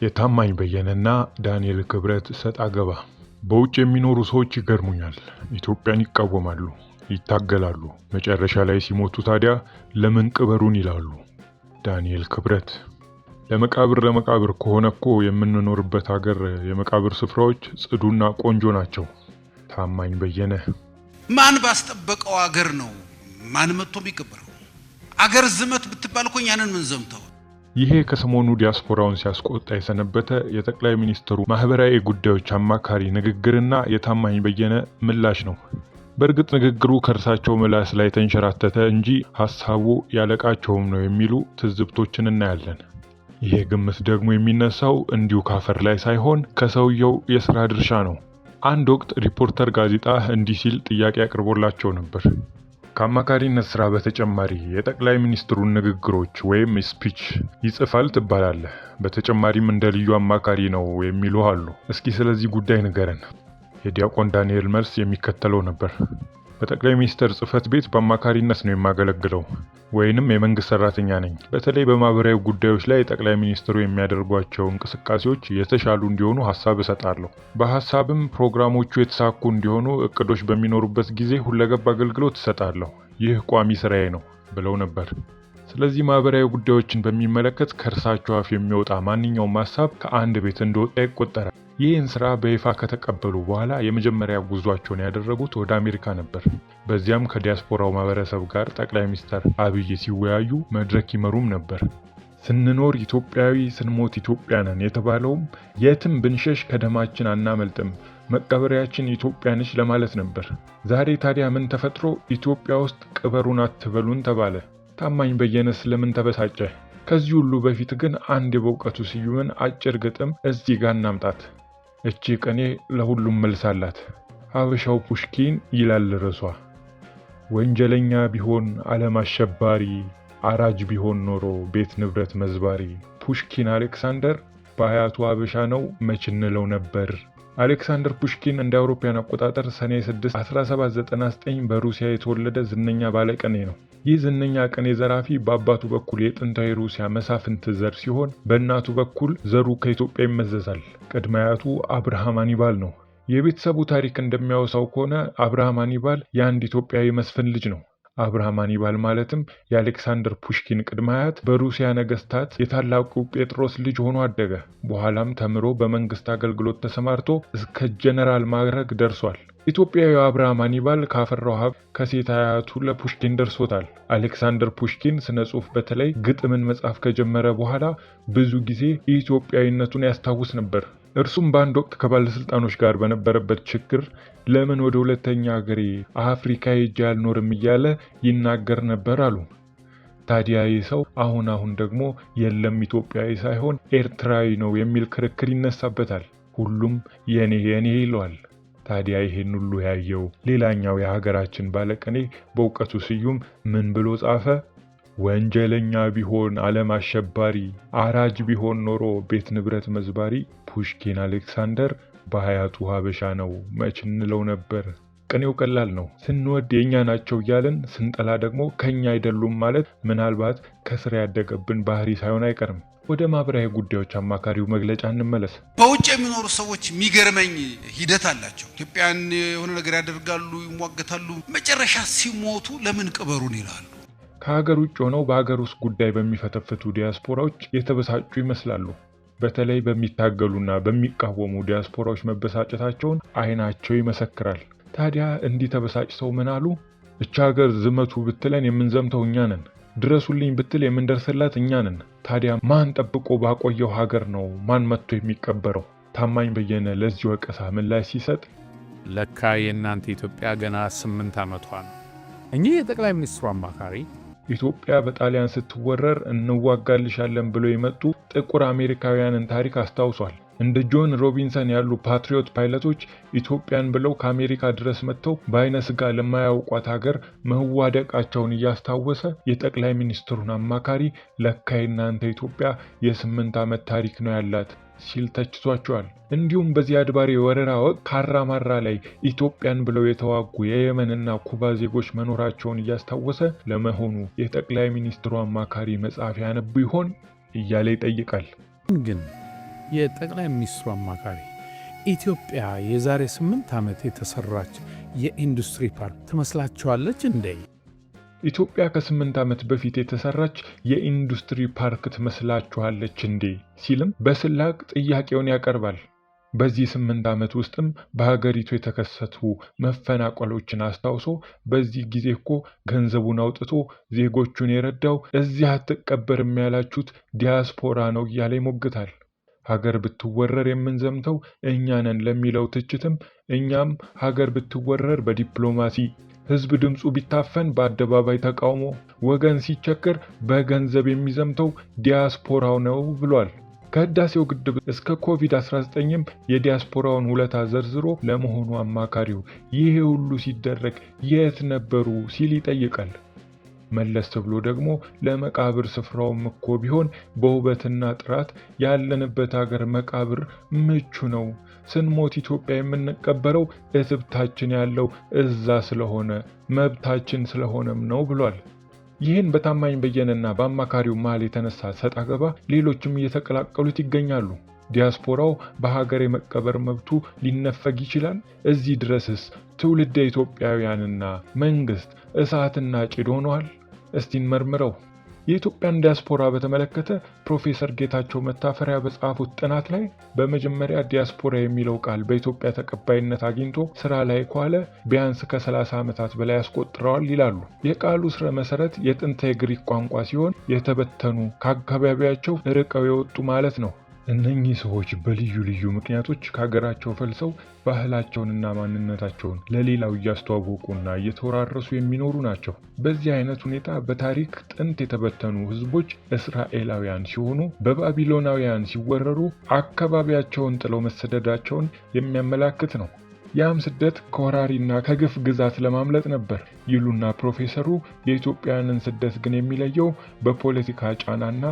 የታማኝ በየነና ዳንኤል ክብረት ሰጣ ገባ። በውጭ የሚኖሩ ሰዎች ይገርሙኛል። ኢትዮጵያን ይቃወማሉ፣ ይታገላሉ። መጨረሻ ላይ ሲሞቱ ታዲያ ለምን ቅበሩን ይላሉ። ዳንኤል ክብረት ለመቃብር ከሆነ እኮ የምንኖርበት ሀገር የመቃብር ስፍራዎች ጽዱና ቆንጆ ናቸው። ታማኝ በየነ ማን ባስጠበቀው ሀገር ነው ማን መጥቶ የሚቀበረው? አገር ዝመት ብትባል እኮ ያንን ምን ዘምተው። ይሄ ከሰሞኑ ዲያስፖራውን ሲያስቆጣ የሰነበተ የጠቅላይ ሚኒስትሩ ማህበራዊ ጉዳዮች አማካሪ ንግግርና የታማኝ በየነ ምላሽ ነው። በእርግጥ ንግግሩ ከእርሳቸው ምላስ ላይ ተንሸራተተ እንጂ ሐሳቡ ያለቃቸውም ነው የሚሉ ትዝብቶችን እናያለን። ይሄ ግምት ደግሞ የሚነሳው እንዲሁ ካፈር ላይ ሳይሆን ከሰውየው የሥራ ድርሻ ነው። አንድ ወቅት ሪፖርተር ጋዜጣ እንዲህ ሲል ጥያቄ አቅርቦላቸው ነበር። ከአማካሪነት ስራ በተጨማሪ የጠቅላይ ሚኒስትሩን ንግግሮች ወይም ስፒች ይጽፋል ትባላለህ። በተጨማሪም እንደ ልዩ አማካሪ ነው የሚሉ አሉ። እስኪ ስለዚህ ጉዳይ ንገረን። የዲያቆን ዳንኤል መልስ የሚከተለው ነበር። በጠቅላይ ሚኒስትር ጽህፈት ቤት በአማካሪነት ነው የማገለግለው፣ ወይንም የመንግስት ሰራተኛ ነኝ። በተለይ በማህበራዊ ጉዳዮች ላይ ጠቅላይ ሚኒስትሩ የሚያደርጓቸው እንቅስቃሴዎች የተሻሉ እንዲሆኑ ሐሳብ እሰጣለሁ። በሐሳብም ፕሮግራሞቹ የተሳኩ እንዲሆኑ እቅዶች በሚኖሩበት ጊዜ ሁለገብ አገልግሎት እሰጣለሁ። ይህ ቋሚ ስራዬ ነው ብለው ነበር። ስለዚህ ማህበራዊ ጉዳዮችን በሚመለከት ከእርሳቸው አፍ የሚወጣ ማንኛውም ሐሳብ ከአንድ ቤት እንደወጣ ይቆጠራል። ይህን ስራ በይፋ ከተቀበሉ በኋላ የመጀመሪያ ጉዟቸውን ያደረጉት ወደ አሜሪካ ነበር። በዚያም ከዲያስፖራው ማህበረሰብ ጋር ጠቅላይ ሚኒስትር አብይ ሲወያዩ መድረክ ይመሩም ነበር። ስንኖር ኢትዮጵያዊ ስንሞት ኢትዮጵያ ነን የተባለውም የትም ብንሸሽ ከደማችን አናመልጥም፣ መቀበሪያችን ኢትዮጵያ ነች ለማለት ነበር። ዛሬ ታዲያ ምን ተፈጥሮ ኢትዮጵያ ውስጥ ቅበሩን አትበሉን ተባለ? ታማኝ በየነ ስለምን ተበሳጨ? ከዚህ ሁሉ በፊት ግን አንድ የበእውቀቱ ስዩምን አጭር ግጥም እዚህ ጋር እናምጣት። እቺ ቅኔ ለሁሉም መልስ አላት። ሀበሻው ፑሽኪን ይላል ርዕሷ። ወንጀለኛ ቢሆን ዓለም አሸባሪ፣ አራጅ ቢሆን ኖሮ ቤት ንብረት መዝባሪ። ፑሽኪን አሌክሳንደር በአያቱ ሀበሻ ነው መች እንለው ነበር። አሌክሳንደር ፑሽኪን እንደ አውሮፓውያን አቆጣጠር ሰኔ 6 1799 በሩሲያ የተወለደ ዝነኛ ባለቅኔ ነው። ይህ ዝነኛ ቅኔ ዘራፊ በአባቱ በኩል የጥንታዊ ሩሲያ መሳፍንት ዘር ሲሆን በእናቱ በኩል ዘሩ ከኢትዮጵያ ይመዘዛል። ቅድመ አያቱ አብርሃም ሃኒባል ነው። የቤተሰቡ ታሪክ እንደሚያወሳው ከሆነ አብርሃም ሃኒባል የአንድ ኢትዮጵያዊ መስፍን ልጅ ነው። አብርሃም ሃኒባል ማለትም የአሌክሳንደር ፑሽኪን ቅድመ አያት በሩሲያ ነገስታት የታላቁ ጴጥሮስ ልጅ ሆኖ አደገ። በኋላም ተምሮ በመንግስት አገልግሎት ተሰማርቶ እስከ ጀነራል ማዕረግ ደርሷል። ኢትዮጵያዊው አብርሃም ሃኒባል ካፈራው ሀብት ከሴት አያቱ ለፑሽኪን ደርሶታል። አሌክሳንደር ፑሽኪን ስነ ጽሑፍ በተለይ ግጥምን መጻፍ ከጀመረ በኋላ ብዙ ጊዜ ኢትዮጵያዊነቱን ያስታውስ ነበር። እርሱም በአንድ ወቅት ከባለስልጣኖች ጋር በነበረበት ችግር ለምን ወደ ሁለተኛ ሀገሬ አፍሪካ ሄጄ አልኖርም እያለ ይናገር ነበር አሉ። ታዲያ ይህ ሰው አሁን ደግሞ የለም ኢትዮጵያዊ ሳይሆን ኤርትራዊ ነው የሚል ክርክር ይነሳበታል። ሁሉም የኔ ይለዋል። ታዲያ ይሄን ሁሉ ያየው ሌላኛው የሀገራችን ባለቅኔ በእውቀቱ ስዩም ምን ብሎ ጻፈ? ወንጀለኛ ቢሆን ዓለም አሸባሪ፣ አራጅ ቢሆን ኖሮ ቤት ንብረት መዝባሪ። ፑሽኪን አሌክሳንደር በአያቱ ሀበሻ ነው መች እንለው ነበር። ቅኔው ቀላል ነው። ስንወድ የኛ ናቸው እያልን ስንጠላ ደግሞ ከኛ አይደሉም ማለት ምናልባት ከስራ ያደገብን ባህሪ ሳይሆን አይቀርም። ወደ ማህበራዊ ጉዳዮች አማካሪው መግለጫ እንመለስ። በውጭ የሚኖሩ ሰዎች የሚገርመኝ ሂደት አላቸው። ኢትዮጵያን የሆነ ነገር ያደርጋሉ፣ ይሟገታሉ። መጨረሻ ሲሞቱ ለምን ቅበሩን ይላሉ። ከሀገር ውጭ ሆነው በሀገር ውስጥ ጉዳይ በሚፈተፍቱ ዲያስፖራዎች የተበሳጩ ይመስላሉ። በተለይ በሚታገሉና በሚቃወሙ ዲያስፖራዎች መበሳጨታቸውን አይናቸው ይመሰክራል። ታዲያ እንዲህ ተበሳጭተው ምን አሉ? እቻ ሀገር ዝመቱ ብትለን የምንዘምተው እኛ ነን፣ ድረሱልኝ ብትል የምንደርስላት እኛ ነን። ታዲያ ማን ጠብቆ ባቆየው ሀገር ነው ማን መጥቶ የሚቀበረው? ታማኝ በየነ ለዚህ ወቀሳ ምላሽ ሲሰጥ ለካ የእናንተ ኢትዮጵያ ገና 8 ዓመቷ ነው። እኚህ የጠቅላይ ሚኒስትሩ አማካሪ ኢትዮጵያ በጣሊያን ስትወረር እንዋጋልሻለን ብለው የመጡ ጥቁር አሜሪካውያንን ታሪክ አስታውሷል። እንደ ጆን ሮቢንሰን ያሉ ፓትሪዮት ፓይለቶች ኢትዮጵያን ብለው ከአሜሪካ ድረስ መጥተው በአይነ ስጋ ለማያውቋት ሀገር መዋደቃቸውን እያስታወሰ የጠቅላይ ሚኒስትሩን አማካሪ ለካ የእናንተ ኢትዮጵያ የ8 ዓመት ታሪክ ነው ያላት ሲል ተችቷቸዋል። እንዲሁም በዚያድ ባሬ ወረራ ወቅት ካራማራ ላይ ኢትዮጵያን ብለው የተዋጉ የየመንና ኩባ ዜጎች መኖራቸውን እያስታወሰ ለመሆኑ የጠቅላይ ሚኒስትሩ አማካሪ መጽሐፍ ያነቡ ይሆን እያለ ይጠይቃል። ግን የጠቅላይ ሚኒስትሩ አማካሪ፣ ኢትዮጵያ የዛሬ 8 ዓመት የተሰራች የኢንዱስትሪ ፓርክ ትመስላችኋለች እንዴ? ኢትዮጵያ ከ8 ዓመት በፊት የተሰራች የኢንዱስትሪ ፓርክ ትመስላችኋለች እንዴ? ሲልም በስላቅ ጥያቄውን ያቀርባል። በዚህ 8 ዓመት ውስጥም በሀገሪቱ የተከሰቱ መፈናቀሎችን አስታውሶ በዚህ ጊዜ እኮ ገንዘቡን አውጥቶ ዜጎቹን የረዳው እዚህ አትቀበርም ያላችሁት ዲያስፖራ ነው እያለ ይሞግታል። ሀገር ብትወረር የምንዘምተው እኛ ነን ለሚለው ትችትም እኛም ሀገር ብትወረር በዲፕሎማሲ፣ ህዝብ ድምፁ ቢታፈን በአደባባይ ተቃውሞ፣ ወገን ሲቸገር በገንዘብ የሚዘምተው ዲያስፖራው ነው ብሏል። ከህዳሴው ግድብ እስከ ኮቪድ-19ም የዲያስፖራውን ውለታ ዘርዝሮ ለመሆኑ አማካሪው ይሄ ሁሉ ሲደረግ የት ነበሩ ሲል ይጠይቃል። መለስ ብሎ ደግሞ ለመቃብር ስፍራውም እኮ ቢሆን በውበትና ጥራት ያለንበት ሀገር መቃብር ምቹ ነው። ስንሞት ኢትዮጵያ የምንቀበረው እትብታችን ያለው እዛ ስለሆነ መብታችን ስለሆነም ነው ብሏል። ይህን በታማኝ በየነና በአማካሪው መሃል የተነሳ ሰጣ ገባ ሌሎችም እየተቀላቀሉት ይገኛሉ። ዲያስፖራው በሀገር የመቀበር መብቱ ሊነፈግ ይችላል? እዚህ ድረስስ ትውልደ ኢትዮጵያውያንና መንግስት እሳትና ጭድ ሆነዋል? እስቲ እንመርምረው። የኢትዮጵያን ዲያስፖራ በተመለከተ ፕሮፌሰር ጌታቸው መታፈሪያ በጻፉት ጥናት ላይ በመጀመሪያ ዲያስፖራ የሚለው ቃል በኢትዮጵያ ተቀባይነት አግኝቶ ስራ ላይ ከዋለ ቢያንስ ከ30 ዓመታት በላይ ያስቆጥረዋል ይላሉ። የቃሉ ስረ መሰረት የጥንት የግሪክ ቋንቋ ሲሆን የተበተኑ ከአካባቢያቸው ርቀው የወጡ ማለት ነው። እነኚህ ሰዎች በልዩ ልዩ ምክንያቶች ከሀገራቸው ፈልሰው ባህላቸውንና ማንነታቸውን ለሌላው እያስተዋወቁና እየተወራረሱ የሚኖሩ ናቸው። በዚህ አይነት ሁኔታ በታሪክ ጥንት የተበተኑ ህዝቦች እስራኤላውያን ሲሆኑ በባቢሎናውያን ሲወረሩ አካባቢያቸውን ጥለው መሰደዳቸውን የሚያመላክት ነው። ያም ስደት ከወራሪና ከግፍ ግዛት ለማምለጥ ነበር ይሉና ፕሮፌሰሩ የኢትዮጵያውያንን ስደት ግን የሚለየው በፖለቲካ ጫናና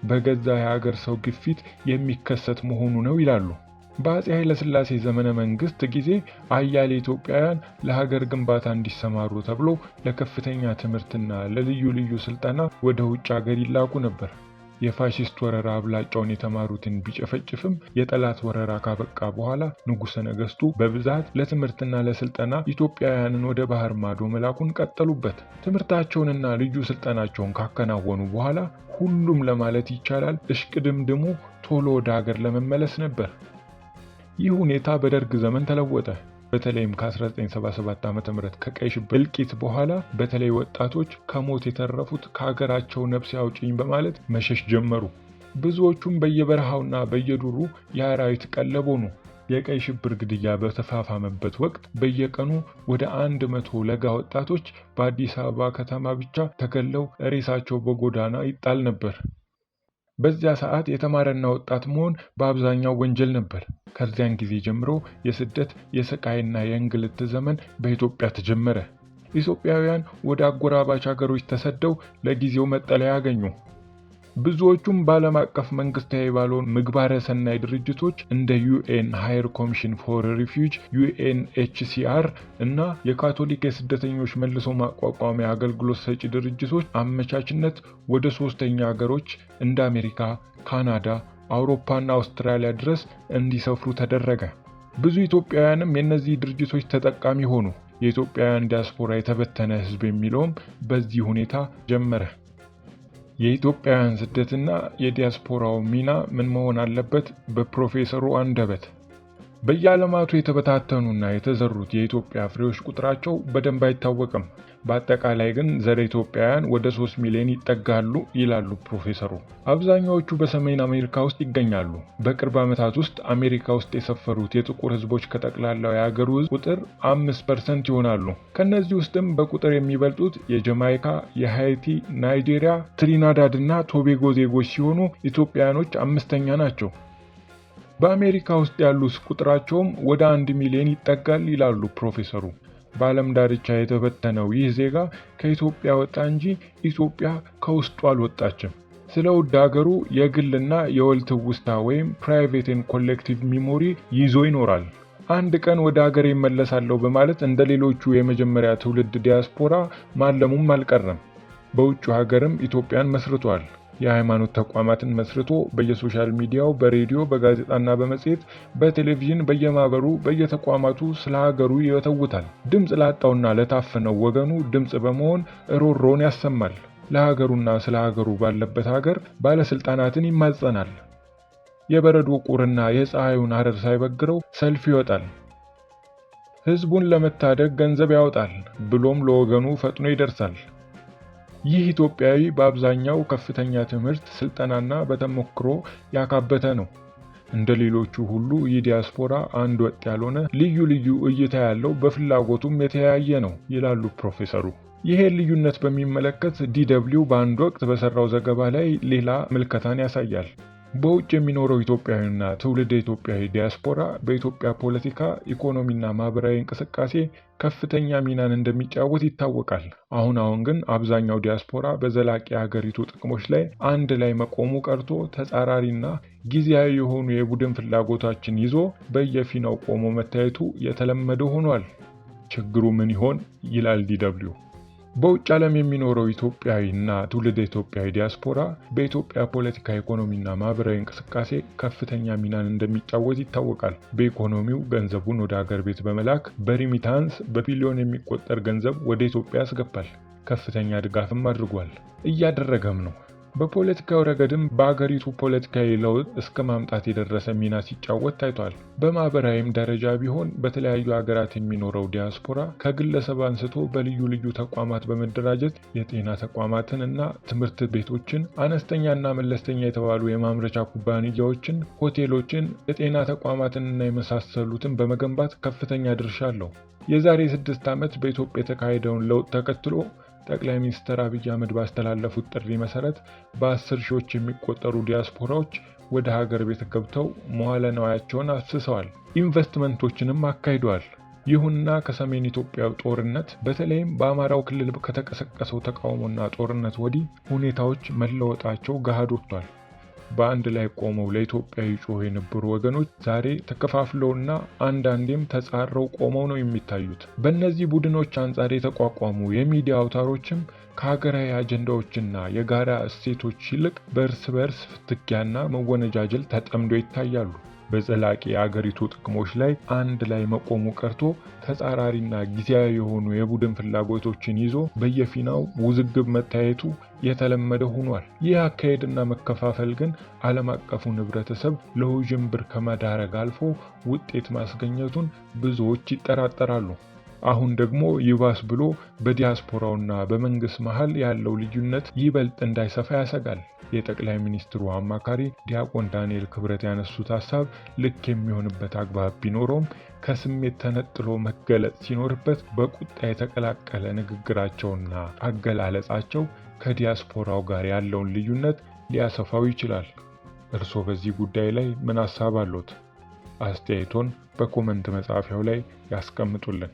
በገዛ የሀገር ሰው ግፊት የሚከሰት መሆኑ ነው ይላሉ። በአፄ ኃይለ ሥላሴ ዘመነ መንግስት ጊዜ አያሌ ኢትዮጵያውያን ለሀገር ግንባታ እንዲሰማሩ ተብሎ ለከፍተኛ ትምህርትና ለልዩ ልዩ ስልጠና ወደ ውጭ ሀገር ይላኩ ነበር። የፋሺስት ወረራ አብላጫውን የተማሩትን ቢጨፈጭፍም የጠላት ወረራ ካበቃ በኋላ ንጉሠ ነገሥቱ በብዛት ለትምህርትና ለስልጠና ኢትዮጵያውያንን ወደ ባህር ማዶ መላኩን ቀጠሉበት። ትምህርታቸውንና ልዩ ስልጠናቸውን ካከናወኑ በኋላ ሁሉም ለማለት ይቻላል እሽቅድምድሙ ቶሎ ወደ ሀገር ለመመለስ ነበር። ይህ ሁኔታ በደርግ ዘመን ተለወጠ። በተለይም ከ1977 ዓ.ም ከቀይ ሽብር እልቂት በኋላ በተለይ ወጣቶች ከሞት የተረፉት ከሀገራቸው ነፍስ ያውጭኝ በማለት መሸሽ ጀመሩ። ብዙዎቹም በየበረሃውና በየዱሩ የአራዊት ቀለብ ሆኑ። የቀይ ሽብር ግድያ በተፋፋመበት ወቅት በየቀኑ ወደ 100 ለጋ ወጣቶች በአዲስ አበባ ከተማ ብቻ ተገለው ሬሳቸው በጎዳና ይጣል ነበር። በዚያ ሰዓት የተማረና ወጣት መሆን በአብዛኛው ወንጀል ነበር። ከዚያን ጊዜ ጀምሮ የስደት የስቃይና የእንግልት ዘመን በኢትዮጵያ ተጀመረ። ኢትዮጵያውያን ወደ አጎራባች ሀገሮች ተሰደው ለጊዜው መጠለያ ያገኙ። ብዙዎቹም በዓለም አቀፍ መንግስታዊ ባልሆኑ ምግባረ ሰናይ ድርጅቶች እንደ ዩኤን ሃየር ኮሚሽን ፎር ሪፊውጂ UNHCR እና የካቶሊክ የስደተኞች መልሶ ማቋቋሚያ አገልግሎት ሰጪ ድርጅቶች አመቻችነት ወደ ሶስተኛ ሀገሮች እንደ አሜሪካ፣ ካናዳ፣ አውሮፓና አውስትራሊያ ድረስ እንዲሰፍሩ ተደረገ። ብዙ ኢትዮጵያውያንም የእነዚህ ድርጅቶች ተጠቃሚ ሆኑ። የኢትዮጵያውያን ዲያስፖራ የተበተነ ህዝብ የሚለውም በዚህ ሁኔታ ጀመረ። የኢትዮጵያውያን ስደትና የዲያስፖራው ሚና ምን መሆን አለበት? በፕሮፌሰሩ አንደበት በየዓለማቱ የተበታተኑና የተዘሩት የኢትዮጵያ ፍሬዎች ቁጥራቸው በደንብ አይታወቅም። በአጠቃላይ ግን ዘረ ኢትዮጵያውያን ወደ 3 ሚሊዮን ይጠጋሉ ይላሉ ፕሮፌሰሩ። አብዛኛዎቹ በሰሜን አሜሪካ ውስጥ ይገኛሉ። በቅርብ ዓመታት ውስጥ አሜሪካ ውስጥ የሰፈሩት የጥቁር ህዝቦች ከጠቅላላው የሀገሩ ህዝብ ቁጥር 5% ይሆናሉ። ከነዚህ ውስጥም በቁጥር የሚበልጡት የጃማይካ፣ የሃይቲ፣ ናይጄሪያ፣ ትሪናዳድ እና ቶቤጎ ዜጎች ሲሆኑ ኢትዮጵያውያኖች 5ኛ ናቸው። በአሜሪካ ውስጥ ያሉት ቁጥራቸውም ወደ 1 ሚሊዮን ይጠጋል ይላሉ ፕሮፌሰሩ። በዓለም ዳርቻ የተበተነው ይህ ዜጋ ከኢትዮጵያ ወጣ እንጂ ኢትዮጵያ ከውስጡ አልወጣችም። ስለ ውድ ሀገሩ የግልና የወል ትውስታ ወይም ፕራይቬት ኤንድ ኮሌክቲቭ ሚሞሪ ይዞ ይኖራል። አንድ ቀን ወደ ሀገር ይመለሳለሁ በማለት እንደ ሌሎቹ የመጀመሪያ ትውልድ ዲያስፖራ ማለሙም አልቀረም። በውጭ ሀገርም ኢትዮጵያን መስርቷል። የሃይማኖት ተቋማትን መስርቶ በየሶሻል ሚዲያው፣ በሬዲዮ፣ በጋዜጣና በመጽሔት፣ በቴሌቪዥን፣ በየማህበሩ፣ በየተቋማቱ ስለ ሀገሩ ይወተውታል። ድምፅ ላጣውና ለታፈነው ወገኑ ድምፅ በመሆን ሮሮን ያሰማል። ለሀገሩና ስለ ሀገሩ ባለበት ሀገር ባለስልጣናትን ይማጸናል። የበረዶ ቁርና የፀሐዩን ሐረር ሳይበግረው ሰልፍ ይወጣል። ህዝቡን ለመታደግ ገንዘብ ያወጣል፣ ብሎም ለወገኑ ፈጥኖ ይደርሳል። ይህ ኢትዮጵያዊ በአብዛኛው ከፍተኛ ትምህርት፣ ስልጠናና በተሞክሮ ያካበተ ነው። እንደ ሌሎቹ ሁሉ ይህ ዲያስፖራ አንድ ወጥ ያልሆነ ልዩ ልዩ እይታ ያለው በፍላጎቱም የተለያየ ነው ይላሉ ፕሮፌሰሩ። ይሄን ልዩነት በሚመለከት DW በአንድ ወቅት በሰራው ዘገባ ላይ ሌላ ምልከታን ያሳያል። በውጭ የሚኖረው ኢትዮጵያዊና ትውልደ ኢትዮጵያዊ ዲያስፖራ በኢትዮጵያ ፖለቲካ፣ ኢኮኖሚና ማህበራዊ እንቅስቃሴ ከፍተኛ ሚናን እንደሚጫወት ይታወቃል። አሁን ግን አብዛኛው ዲያስፖራ በዘላቂ የሀገሪቱ ጥቅሞች ላይ አንድ ላይ መቆሙ ቀርቶ ተጻራሪና ጊዜያዊ የሆኑ የቡድን ፍላጎቶችን ይዞ በየፊናው ቆሞ መታየቱ የተለመደ ሆኗል። ችግሩ ምን ይሆን ይላል DW። በውጭ ዓለም የሚኖረው ኢትዮጵያዊና ትውልደ ኢትዮጵያዊ ዲያስፖራ በኢትዮጵያ ፖለቲካ፣ ኢኮኖሚና ማህበራዊ እንቅስቃሴ ከፍተኛ ሚናን እንደሚጫወት ይታወቃል። በኢኮኖሚው ገንዘቡን ወደ ሀገር ቤት በመላክ በሪሚታንስ በቢሊዮን የሚቆጠር ገንዘብ ወደ ኢትዮጵያ ያስገባል። ከፍተኛ ድጋፍም አድርጓል፣ እያደረገም ነው። በፖለቲካው ረገድም በአገሪቱ ፖለቲካዊ ለውጥ እስከ ማምጣት የደረሰ ሚና ሲጫወት ታይቷል። በማህበራዊም ደረጃ ቢሆን በተለያዩ ሀገራት የሚኖረው ዲያስፖራ ከግለሰብ አንስቶ በልዩ ልዩ ተቋማት በመደራጀት የጤና ተቋማትን እና ትምህርት ቤቶችን፣ አነስተኛና መለስተኛ የተባሉ የማምረቻ ኩባንያዎችን፣ ሆቴሎችን፣ የጤና ተቋማትንና የመሳሰሉትን በመገንባት ከፍተኛ ድርሻ አለው። የዛሬ 6 ዓመት በኢትዮጵያ የተካሄደውን ለውጥ ተከትሎ ጠቅላይ ሚኒስትር አብይ አህመድ ባስተላለፉት ጥሪ መሰረት በ10 ሺዎች የሚቆጠሩ ዲያስፖራዎች ወደ ሀገር ቤት ገብተው መዋለ ንዋያቸውን አፍስሰዋል፣ ኢንቨስትመንቶችንም አካሂደዋል። ይሁንና ከሰሜን ኢትዮጵያው ጦርነት በተለይም በአማራው ክልል ከተቀሰቀሰው ተቃውሞና ጦርነት ወዲህ ሁኔታዎች መለወጣቸው ገሃድ ወጥቷል። በአንድ ላይ ቆመው ለኢትዮጵያ ይጮሁ የነበሩ ወገኖች ዛሬ ተከፋፍለውና አንዳንዴም ተጻረው ቆመው ነው የሚታዩት። በእነዚህ ቡድኖች አንጻር የተቋቋሙ የሚዲያ አውታሮችም ከሀገራዊ አጀንዳዎችና የጋራ እሴቶች ይልቅ በእርስ በርስ ፍትጊያና መወነጃጀል ተጠምደው ይታያሉ። በዘላቂ የአገሪቱ ጥቅሞች ላይ አንድ ላይ መቆሙ ቀርቶ ተጻራሪና ጊዜያዊ የሆኑ የቡድን ፍላጎቶችን ይዞ በየፊናው ውዝግብ መታየቱ የተለመደ ሆኗል። ይህ አካሄድና መከፋፈል ግን ዓለም አቀፉን ህብረተሰብ ለውዥንብር ከመዳረግ አልፎ ውጤት ማስገኘቱን ብዙዎች ይጠራጠራሉ። አሁን ደግሞ ይባስ ብሎ በዲያስፖራውና በመንግስት መሃል ያለው ልዩነት ይበልጥ እንዳይሰፋ ያሰጋል። የጠቅላይ ሚኒስትሩ አማካሪ ዲያቆን ዳንኤል ክብረት ያነሱት ሐሳብ ልክ የሚሆንበት አግባብ ቢኖረውም ከስሜት ተነጥሎ መገለጽ ሲኖርበት በቁጣ የተቀላቀለ ንግግራቸውና አገላለጻቸው ከዲያስፖራው ጋር ያለውን ልዩነት ሊያሰፋው ይችላል። እርስዎ በዚህ ጉዳይ ላይ ምን ሐሳብ አለዎት? አስተያየቶን በኮመንት መጻፊያው ላይ ያስቀምጡልን።